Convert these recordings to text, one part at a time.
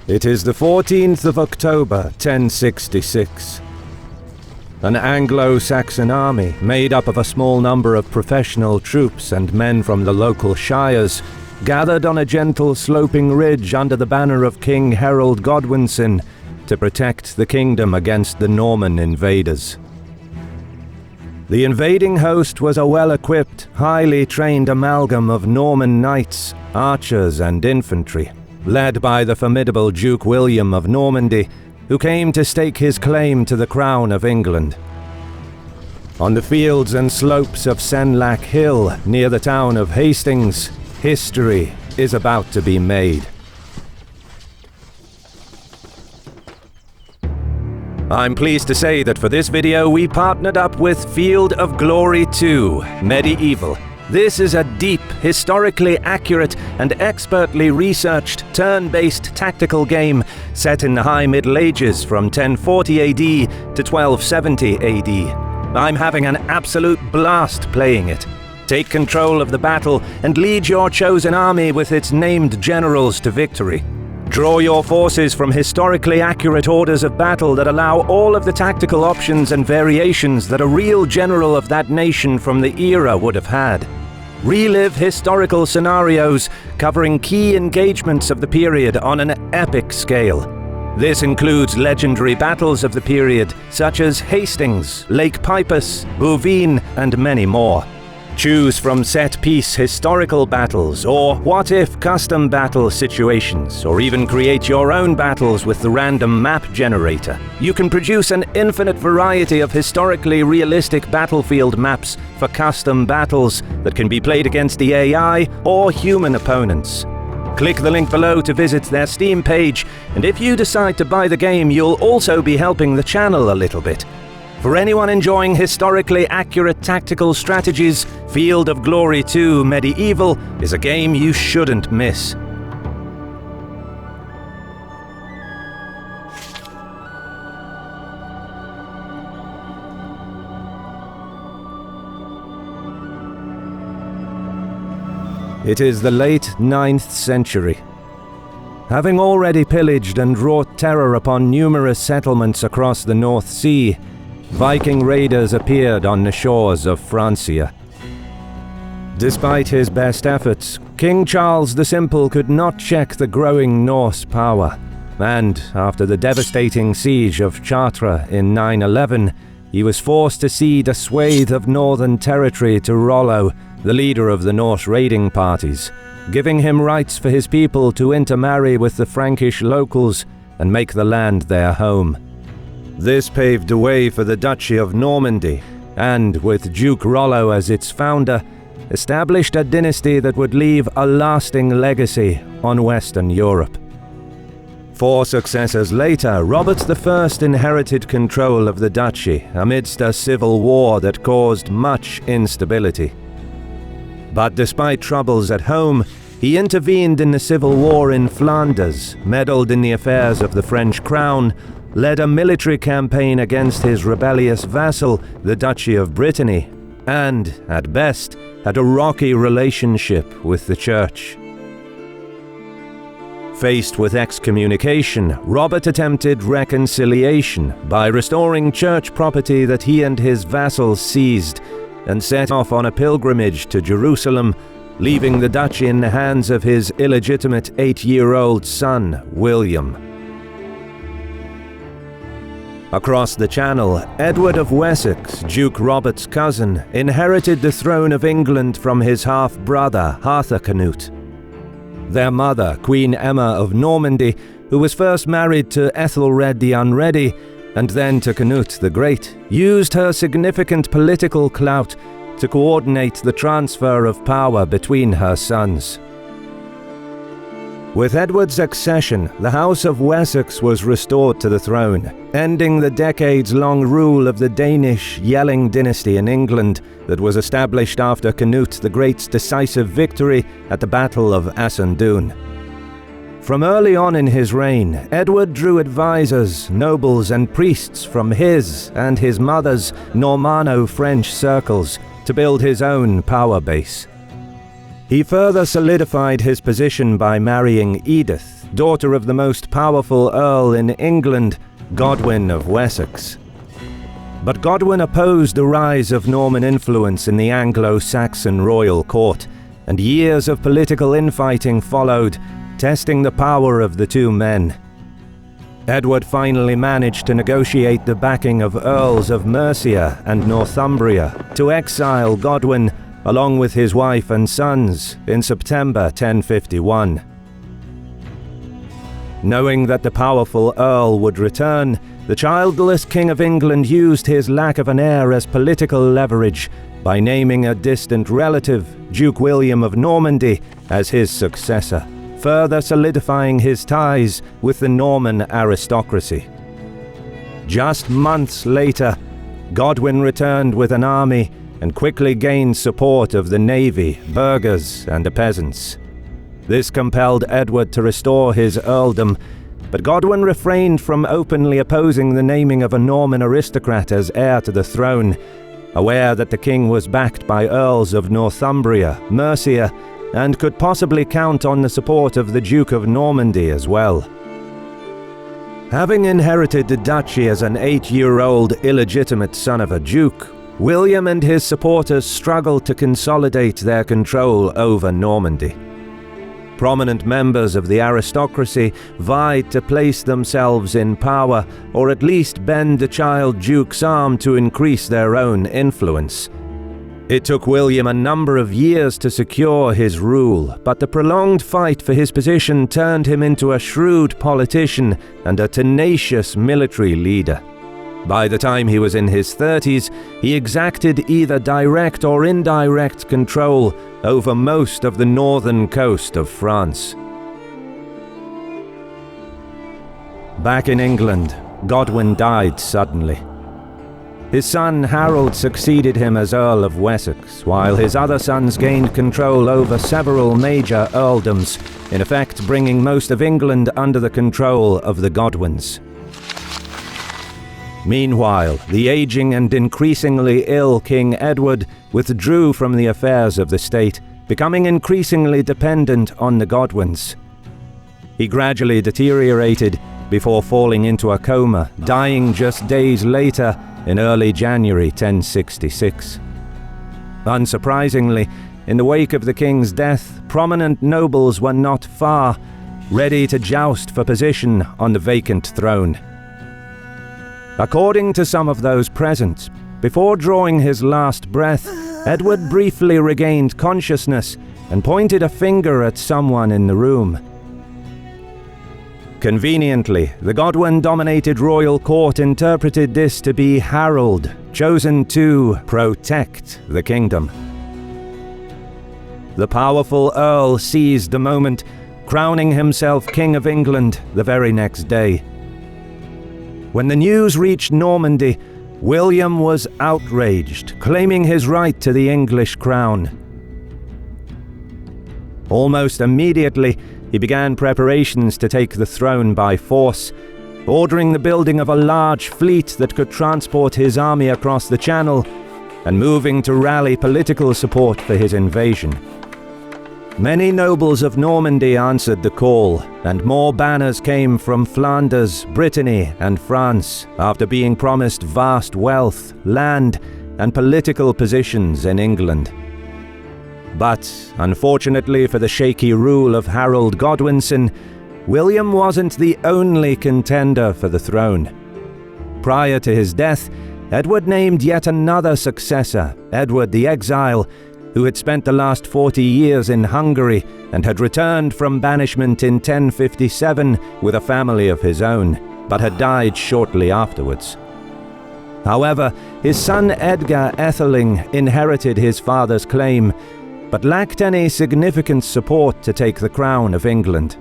It is the 14th of October, 1066. An Anglo-Saxon army, made up of a small number of professional troops and men from the local shires, gathered on a gentle sloping ridge under the banner of King Harold Godwinson to protect the kingdom against the Norman invaders. The invading host was a well-equipped, highly trained amalgam of Norman knights, archers and infantry, led by the formidable Duke William of Normandy, who came to stake his claim to the crown of England. On the fields and slopes of Senlac Hill, near the town of Hastings, history is about to be made. I'm pleased to say that for this video we partnered up with Field of Glory 2, Medieval. This is a deep, historically accurate and expertly researched turn-based tactical game set in the High Middle Ages from 1040 AD to 1270 AD. I'm having an absolute blast playing it. Take control of the battle and lead your chosen army with its named generals to victory. Draw your forces from historically accurate orders of battle that allow all of the tactical options and variations that a real general of that nation from the era would have had. Relive historical scenarios covering key engagements of the period on an epic scale. This includes legendary battles of the period such as Hastings, Lake Pipus, Bouvines, and many more. Choose from set-piece historical battles or what-if custom battle situations, or even create your own battles with the random map generator. You can produce an infinite variety of historically realistic battlefield maps for custom battles that can be played against the AI or human opponents. Click the link below to visit their Steam page, and if you decide to buy the game, you'll also be helping the channel a little bit. For anyone enjoying historically accurate tactical strategies, Field of Glory 2 Medieval is a game you shouldn't miss. It is the late 9th century. Having already pillaged and wrought terror upon numerous settlements across the North Sea, Viking raiders appeared on the shores of Francia. Despite his best efforts, King Charles the Simple could not check the growing Norse power, and after the devastating siege of Chartres in 911, he was forced to cede a swathe of northern territory to Rollo, the leader of the Norse raiding parties, giving him rights for his people to intermarry with the Frankish locals and make the land their home. This paved the way for the Duchy of Normandy, and with Duke Rollo as its founder, established a dynasty that would leave a lasting legacy on Western Europe. 4 successors later, Robert I inherited control of the duchy amidst a civil war that caused much instability. But despite troubles at home, he intervened in the civil war in Flanders, meddled in the affairs of the French crown, led a military campaign against his rebellious vassal, the Duchy of Brittany, and, at best, had a rocky relationship with the Church. Faced with excommunication, Robert attempted reconciliation by restoring church property that he and his vassals seized, and set off on a pilgrimage to Jerusalem, leaving the duchy in the hands of his illegitimate 8-year-old son, William. Across the Channel, Edward of Wessex, Duke Robert's cousin, inherited the throne of England from his half-brother, Harthacnut. Their mother, Queen Emma of Normandy, who was first married to Ethelred the Unready, and then to Canute the Great, used her significant political clout to coordinate the transfer of power between her sons. With Edward's accession, the House of Wessex was restored to the throne, ending the decades-long rule of the Danish Yelling dynasty in England that was established after Canute the Great's decisive victory at the Battle of Assundoun. From early on in his reign, Edward drew advisors, nobles and priests from his and his mother's Normanno-French circles to build his own power base. He further solidified his position by marrying Edith, daughter of the most powerful earl in England, Godwin of Wessex. But Godwin opposed the rise of Norman influence in the Anglo-Saxon royal court, and years of political infighting followed, testing the power of the two men. Edward finally managed to negotiate the backing of Earls of Mercia and Northumbria to exile Godwin along with his wife and sons in September 1051. Knowing that the powerful Earl would return, the childless King of England used his lack of an heir as political leverage by naming a distant relative, Duke William of Normandy, as his successor, further solidifying his ties with the Norman aristocracy. Just months later, Godwin returned with an army and quickly gained support of the navy, burghers, and the peasants. This compelled Edward to restore his earldom, but Godwin refrained from openly opposing the naming of a Norman aristocrat as heir to the throne, aware that the king was backed by Earls of Northumbria, Mercia, and could possibly count on the support of the Duke of Normandy as well. Having inherited the duchy as an 8-year-old illegitimate son of a duke, William and his supporters struggled to consolidate their control over Normandy. Prominent members of the aristocracy vied to place themselves in power, or at least bend the child duke's arm to increase their own influence. It took William a number of years to secure his rule, but the prolonged fight for his position turned him into a shrewd politician and a tenacious military leader. By the time he was in his 30s, he exacted either direct or indirect control over most of the northern coast of France. Back in England, Godwin died suddenly. His son Harold succeeded him as Earl of Wessex, while his other sons gained control over several major earldoms, in effect bringing most of England under the control of the Godwins. Meanwhile, the aging and increasingly ill King Edward withdrew from the affairs of the state, becoming increasingly dependent on the Godwins. He gradually deteriorated before falling into a coma, dying just days later in early January 1066. Unsurprisingly, in the wake of the king's death, prominent nobles were not far, ready to joust for position on the vacant throne. According to some of those present, before drawing his last breath, Edward briefly regained consciousness and pointed a finger at someone in the room. Conveniently, the Godwin-dominated royal court interpreted this to be Harold, chosen to protect the kingdom. The powerful Earl seized the moment, crowning himself King of England the very next day. When the news reached Normandy, William was outraged, claiming his right to the English crown. Almost immediately, he began preparations to take the throne by force, ordering the building of a large fleet that could transport his army across the Channel, and moving to rally political support for his invasion. Many nobles of Normandy answered the call, and more banners came from Flanders, Brittany, and France after being promised vast wealth, land, and political positions in England. But, unfortunately for the shaky rule of Harold Godwinson, William wasn't the only contender for the throne. Prior to his death, Edward named yet another successor, Edward the Exile, who had spent the last 40 years in Hungary and had returned from banishment in 1057 with a family of his own, but had died shortly afterwards. However, his son Edgar Atheling inherited his father's claim, but lacked any significant support to take the crown of England.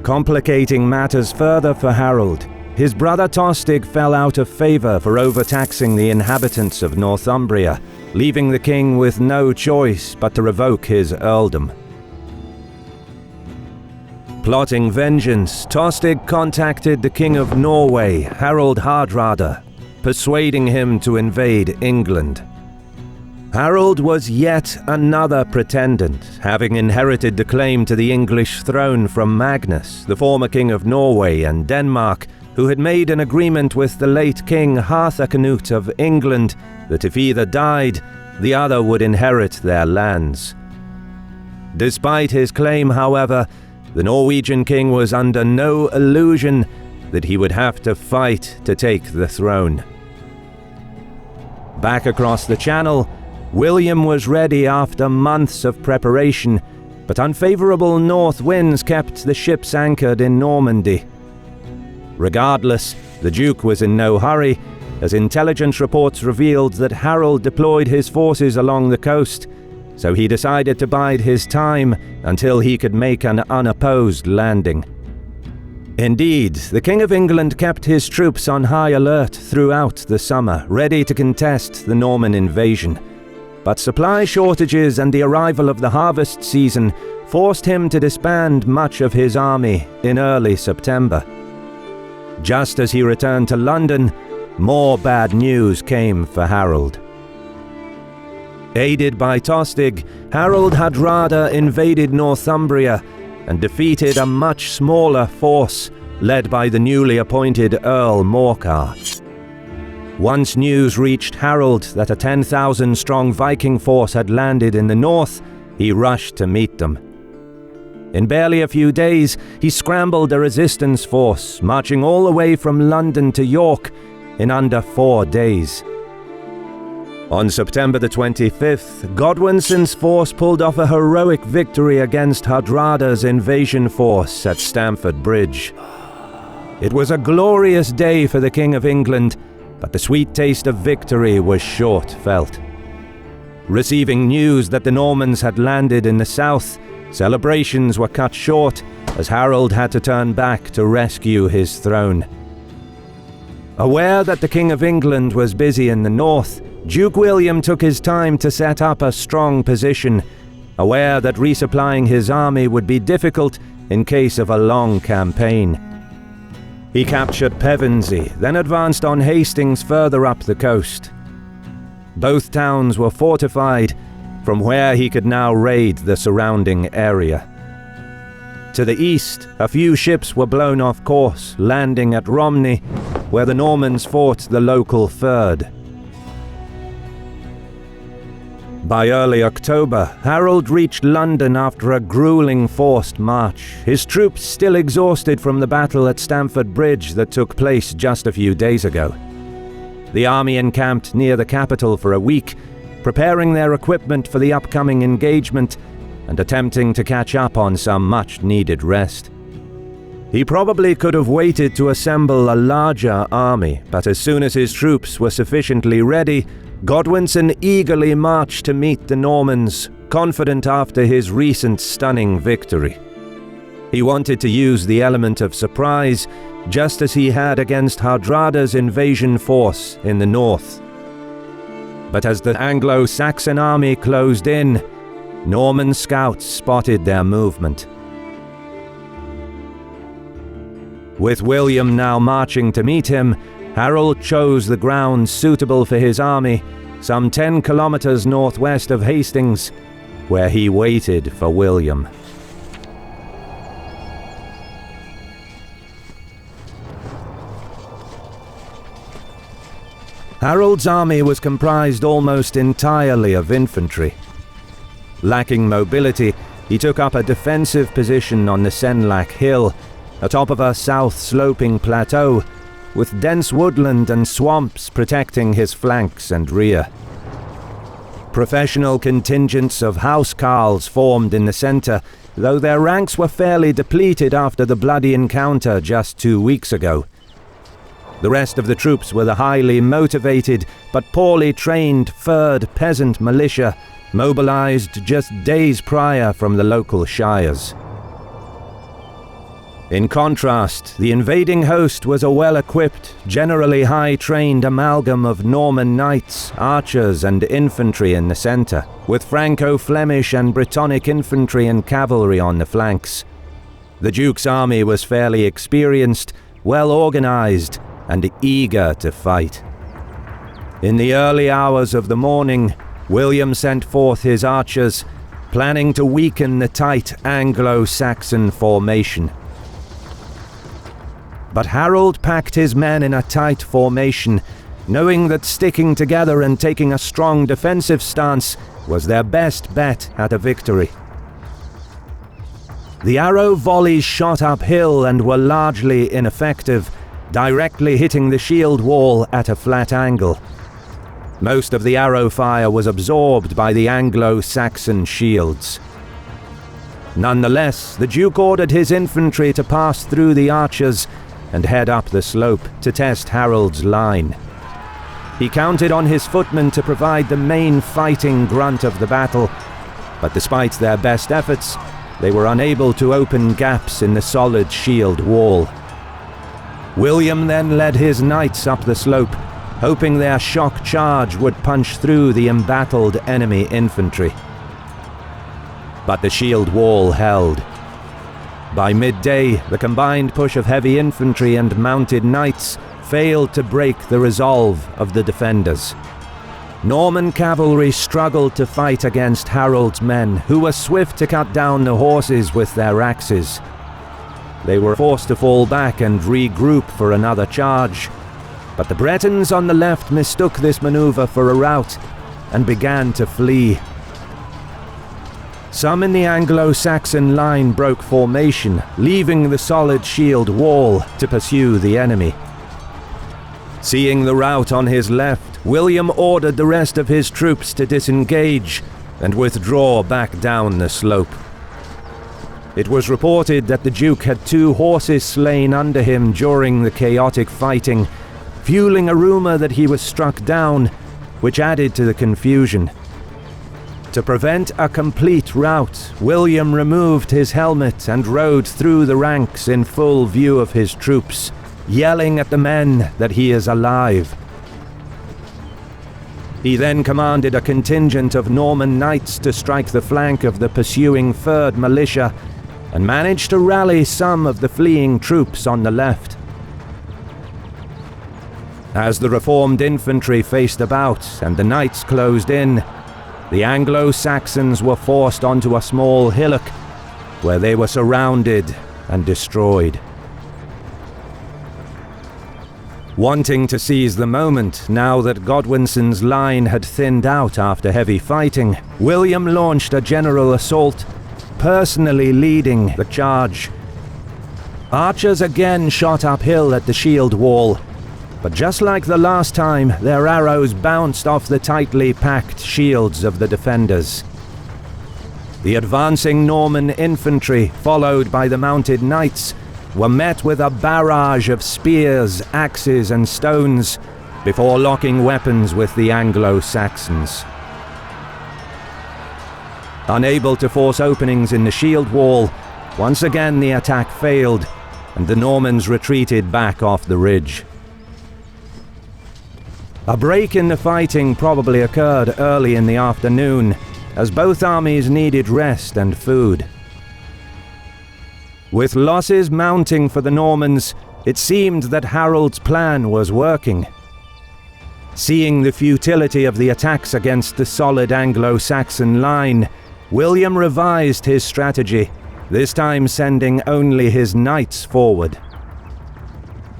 Complicating matters further for Harold, his brother Tostig fell out of favour for overtaxing the inhabitants of Northumbria, leaving the king with no choice but to revoke his earldom. Plotting vengeance, Tostig contacted the King of Norway, Harald Hardrada, persuading him to invade England. Harold was yet another pretendant, having inherited the claim to the English throne from Magnus, the former king of Norway and Denmark, who had made an agreement with the late King Harthacnut of England that if either died, the other would inherit their lands. Despite his claim, however, the Norwegian king was under no illusion that he would have to fight to take the throne. Back across the Channel, William was ready after months of preparation, but unfavorable north winds kept the ships anchored in Normandy. Regardless, the Duke was in no hurry, as intelligence reports revealed that Harold deployed his forces along the coast, so he decided to bide his time until he could make an unopposed landing. Indeed, the King of England kept his troops on high alert throughout the summer, ready to contest the Norman invasion. But supply shortages and the arrival of the harvest season forced him to disband much of his army in early September. Just as he returned to London, more bad news came for Harold. Aided by Tostig, Harold Hardrada invaded Northumbria and defeated a much smaller force led by the newly appointed Earl Morcar. Once news reached Harold that a 10,000-strong Viking force had landed in the north, he rushed to meet them. In barely a few days, he scrambled a resistance force, marching all the way from London to York in under 4 days. On September the 25th, Godwinson's force pulled off a heroic victory against Hardrada's invasion force at Stamford Bridge. It was a glorious day for the King of England, but the sweet taste of victory was short-felt. Receiving news that the Normans had landed in the south, celebrations were cut short as Harold had to turn back to rescue his throne. Aware that the King of England was busy in the north, Duke William took his time to set up a strong position, aware that resupplying his army would be difficult in case of a long campaign. He captured Pevensey, then advanced on Hastings further up the coast. Both towns were fortified, from where he could now raid the surrounding area. To the east, a few ships were blown off course, landing at Romney, where the Normans fought the local Fyrd. By early October, Harold reached London after a grueling forced march, his troops still exhausted from the battle at Stamford Bridge that took place just a few days ago. The army encamped near the capital for a week, preparing their equipment for the upcoming engagement and attempting to catch up on some much-needed rest. He probably could have waited to assemble a larger army, but as soon as his troops were sufficiently ready, Godwinson eagerly marched to meet the Normans, confident after his recent stunning victory. He wanted to use the element of surprise, just as he had against Hardrada's invasion force in the north. But as the Anglo-Saxon army closed in, Norman scouts spotted their movement. With William now marching to meet him, Harold chose the ground suitable for his army, some 10 kilometers northwest of Hastings, where he waited for William. Harold's army was comprised almost entirely of infantry. Lacking mobility, he took up a defensive position on the Senlac Hill, atop of a south-sloping plateau, with dense woodland and swamps protecting his flanks and rear. Professional contingents of housecarls formed in the center, though their ranks were fairly depleted after the bloody encounter just 2 weeks ago. The rest of the troops were the highly motivated but poorly trained Fyrd peasant militia, mobilized just days prior from the local shires. In contrast, the invading host was a well-equipped, generally high-trained amalgam of Norman knights, archers and infantry in the centre, with Franco-Flemish and Brittonic infantry and cavalry on the flanks. The Duke's army was fairly experienced, well-organized, and eager to fight. In the early hours of the morning, William sent forth his archers, planning to weaken the tight Anglo-Saxon formation. But Harold packed his men in a tight formation, knowing that sticking together and taking a strong defensive stance was their best bet at a victory. The arrow volleys shot uphill and were largely ineffective, directly hitting the shield wall at a flat angle. Most of the arrow fire was absorbed by the Anglo-Saxon shields. Nonetheless, the Duke ordered his infantry to pass through the archers and head up the slope to test Harold's line. He counted on his footmen to provide the main fighting grunt of the battle, but despite their best efforts, they were unable to open gaps in the solid shield wall. William then led his knights up the slope, hoping their shock charge would punch through the embattled enemy infantry. But the shield wall held. By midday, the combined push of heavy infantry and mounted knights failed to break the resolve of the defenders. Norman cavalry struggled to fight against Harold's men, who were swift to cut down the horses with their axes. They were forced to fall back and regroup for another charge, but the Bretons on the left mistook this maneuver for a rout and began to flee. Some in the Anglo-Saxon line broke formation, leaving the solid shield wall to pursue the enemy. Seeing the rout on his left, William ordered the rest of his troops to disengage and withdraw back down the slope. It was reported that the Duke had 2 horses slain under him during the chaotic fighting, fueling a rumor that he was struck down, which added to the confusion. To prevent a complete rout, William removed his helmet and rode through the ranks in full view of his troops, yelling at the men that he is alive. He then commanded a contingent of Norman knights to strike the flank of the pursuing 3rd Militia and managed to rally some of the fleeing troops on the left. As the reformed infantry faced about and the knights closed in, the Anglo-Saxons were forced onto a small hillock where they were surrounded and destroyed. Wanting to seize the moment, now that Godwinson's line had thinned out after heavy fighting, William launched a general assault, personally leading the charge. Archers again shot uphill at the shield wall, but just like the last time, their arrows bounced off the tightly packed shields of the defenders. The advancing Norman infantry, followed by the mounted knights, were met with a barrage of spears, axes and stones before locking weapons with the Anglo-Saxons. Unable to force openings in the shield wall, once again the attack failed and the Normans retreated back off the ridge. A break in the fighting probably occurred early in the afternoon, as both armies needed rest and food. With losses mounting for the Normans, it seemed that Harold's plan was working. Seeing the futility of the attacks against the solid Anglo-Saxon line, William revised his strategy, this time sending only his knights forward.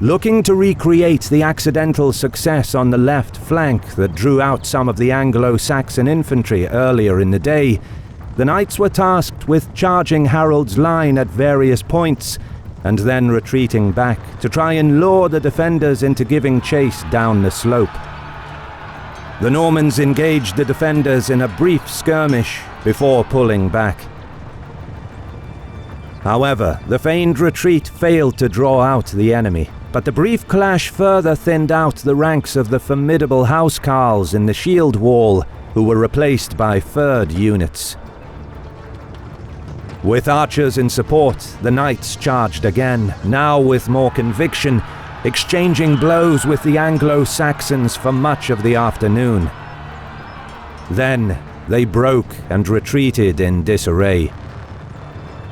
Looking to recreate the accidental success on the left flank that drew out some of the Anglo-Saxon infantry earlier in the day, the knights were tasked with charging Harold's line at various points and then retreating back to try and lure the defenders into giving chase down the slope. The Normans engaged the defenders in a brief skirmish before pulling back. However, the feigned retreat failed to draw out the enemy, but the brief clash further thinned out the ranks of the formidable housecarls in the shield wall, who were replaced by 3rd units. With archers in support, the knights charged again, now with more conviction, exchanging blows with the Anglo-Saxons for much of the afternoon. Then they broke and retreated in disarray.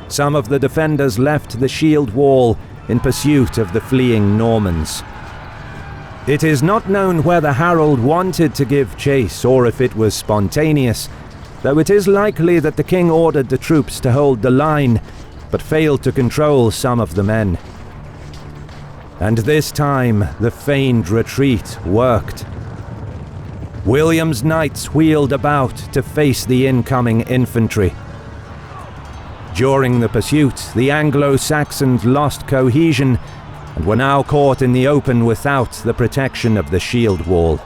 Some of the defenders left the shield wall in pursuit of the fleeing Normans. It is not known whether Harold wanted to give chase or if it was spontaneous, though it is likely that the king ordered the troops to hold the line, but failed to control some of the men. And this time, the feigned retreat worked. William's knights wheeled about to face the incoming infantry. During the pursuit, the Anglo-Saxons lost cohesion and were now caught in the open without the protection of the shield wall.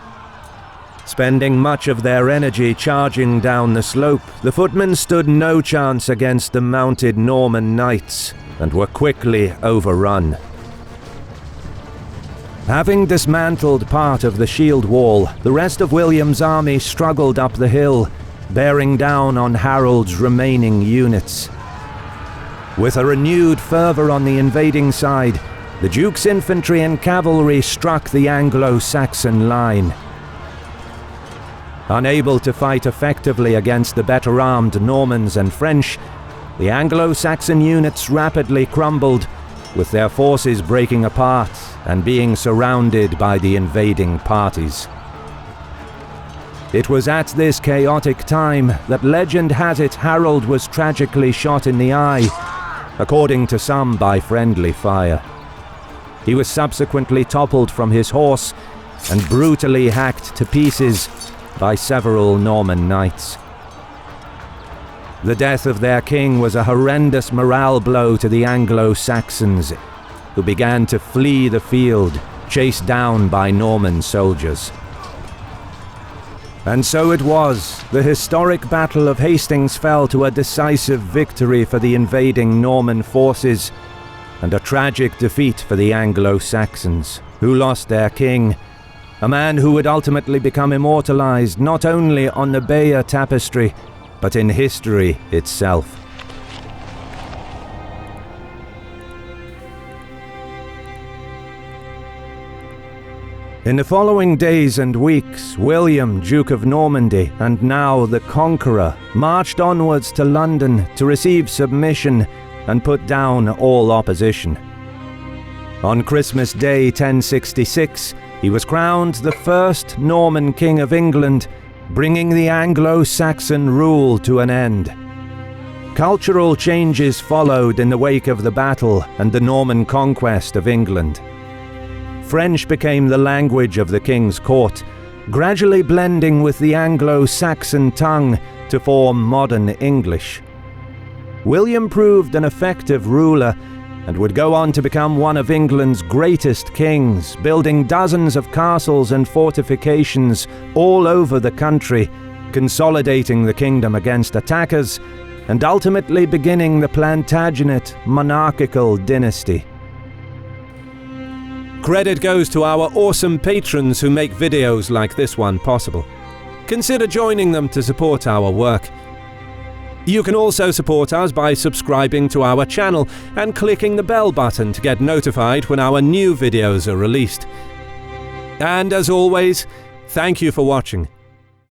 Spending much of their energy charging down the slope, the footmen stood no chance against the mounted Norman knights and were quickly overrun. Having dismantled part of the shield wall, the rest of William's army struggled up the hill, bearing down on Harold's remaining units. With a renewed fervour on the invading side, the Duke's infantry and cavalry struck the Anglo-Saxon line. Unable to fight effectively against the better-armed Normans and French, the Anglo-Saxon units rapidly crumbled, with their forces breaking apart and being surrounded by the invading parties. It was at this chaotic time that legend has it Harold was tragically shot in the eye, according to some by friendly fire. He was subsequently toppled from his horse and brutally hacked to pieces by several Norman knights. The death of their king was a horrendous morale blow to the Anglo-Saxons, who began to flee the field, chased down by Norman soldiers. And so it was, the historic Battle of Hastings fell to a decisive victory for the invading Norman forces, and a tragic defeat for the Anglo-Saxons, who lost their king, a man who would ultimately become immortalized not only on the Bayeux Tapestry, but in history itself. In the following days and weeks, William, Duke of Normandy, and now the Conqueror, marched onwards to London to receive submission and put down all opposition. On Christmas Day 1066, he was crowned the first Norman King of England, bringing the Anglo-Saxon rule to an end. Cultural changes followed in the wake of the battle and the Norman conquest of England. French became the language of the king's court, gradually blending with the Anglo-Saxon tongue to form modern English. William proved an effective ruler and would go on to become one of England's greatest kings, building dozens of castles and fortifications all over the country, consolidating the kingdom against attackers, and ultimately beginning the Plantagenet monarchical dynasty. Credit goes to our awesome patrons who make videos like this one possible. Consider joining them to support our work. You can also support us by subscribing to our channel and clicking the bell button to get notified when our new videos are released. And as always, thank you for watching.